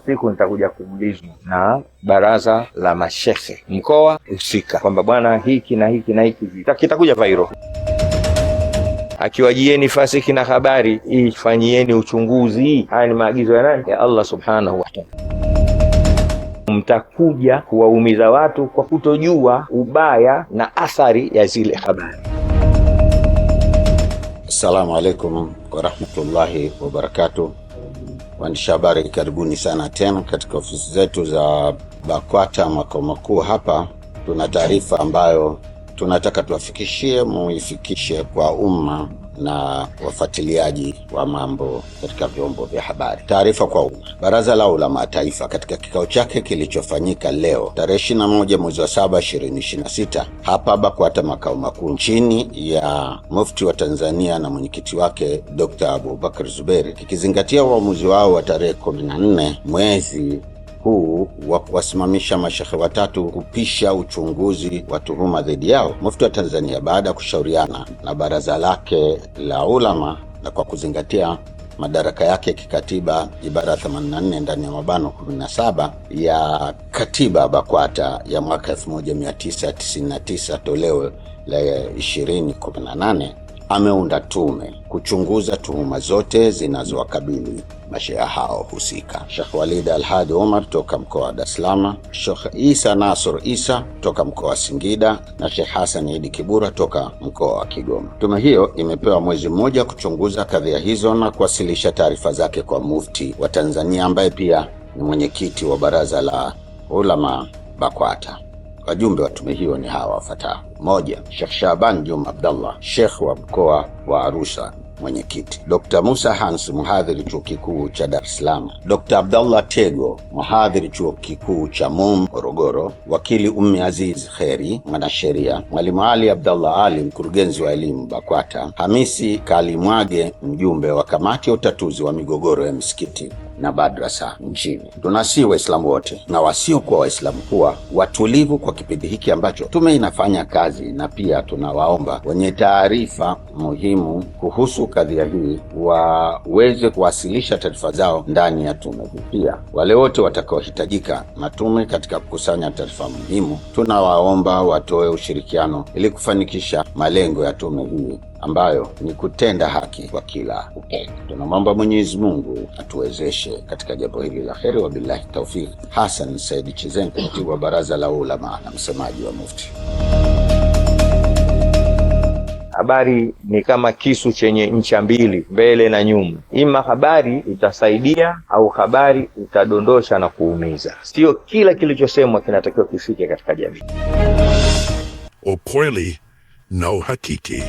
siku nitakuja kuulizwa na baraza la mashehe mkoa husika kwamba bwana hiki na hiki na hiki kitakuja viral. Akiwajieni fasiki na habari, ifanyieni uchunguzi. Haya ni maagizo ya nani? Ya Allah subhanahu wa ta'ala. Mtakuja kuwaumiza watu kwa kutojua ubaya na athari ya zile habari. Assalamu alaikum wa rahmatullahi wa barakatuh. Waandishi habari, karibuni sana tena katika ofisi zetu za BAKWATA makao makuu hapa. Tuna taarifa ambayo tunataka tuwafikishie, muifikishe kwa umma na wafuatiliaji wa mambo katika vyombo vya habari. Taarifa kwa umma. Baraza la Ulama Taifa katika kikao chake kilichofanyika leo tarehe 21 mwezi wa 7 2026 hapa BAKWATA makao makuu chini ya Mufti wa Tanzania na mwenyekiti wake Dr. Abubakar Zuberi, kikizingatia uamuzi wao wa tarehe 14 mwezi huu wa kuwasimamisha mashehe watatu kupisha uchunguzi wa tuhuma dhidi yao. Mufti wa Tanzania, baada ya kushauriana na baraza lake la ulama na kwa kuzingatia madaraka yake kikatiba ibara 84 ndani ya mabano 17 ya katiba BAKWATA ya mwaka 1999 toleo la 2018, ameunda tume kuchunguza tuhuma zote zinazowakabili mashehe hao husika. Sheikh Walid Al-Hadi Omar toka mkoa wa Dar es Salaam, Sheikh Isa Nasr Isa toka mkoa wa Singida na Sheikh Hassan Idi Kibura toka mkoa wa Kigoma. Tume hiyo imepewa mwezi mmoja kuchunguza kadhia hizo na kuwasilisha taarifa zake kwa Mufti wa Tanzania ambaye pia ni mwenyekiti wa baraza la ulama BAKWATA. Wajumbe wa tume hiyo ni hawa wafuatao: 1. Sheikh Shaban Juma Abdallah, Sheikh wa mkoa wa Arusha, mwenyekiti; Dr. Musa Hans, mhadhiri chuo kikuu cha Dar es Salaam; Dr. Abdallah Tego, mhadhiri chuo kikuu cha Morogoro; wakili Ummi Aziz Kheri, mwanasheria; Mwalimu Ali Abdallah Ali, mkurugenzi wa elimu BAKWATA; Hamisi Kalimwage, mjumbe wa kamati ya utatuzi wa migogoro ya misikiti na madrasa nchini. Tunasihi Waislamu wote na wasiokuwa Waislamu kuwa watulivu kwa kipindi hiki ambacho tume inafanya kazi, na pia tunawaomba wenye taarifa muhimu kuhusu kadhia hii waweze kuwasilisha taarifa zao ndani ya tume hii. Pia wale wote watakaohitajika na tume katika kukusanya taarifa muhimu, tunawaomba watoe ushirikiano ili kufanikisha malengo ya tume hii ambayo ni kutenda haki kwa kila upande. Tunamwomba Mwenyezi Mungu atuwezeshe katika jambo hili la kheri. Wa billahi tawfik. Hassan Said Chizengo, katibu wa baraza la ulama na msemaji wa Mufti. Habari ni kama kisu chenye ncha mbili, mbele na nyuma. Ima habari itasaidia au habari itadondosha na kuumiza. Sio kila kilichosemwa kinatakiwa kifike katika jamii. Ukweli na uhakiki.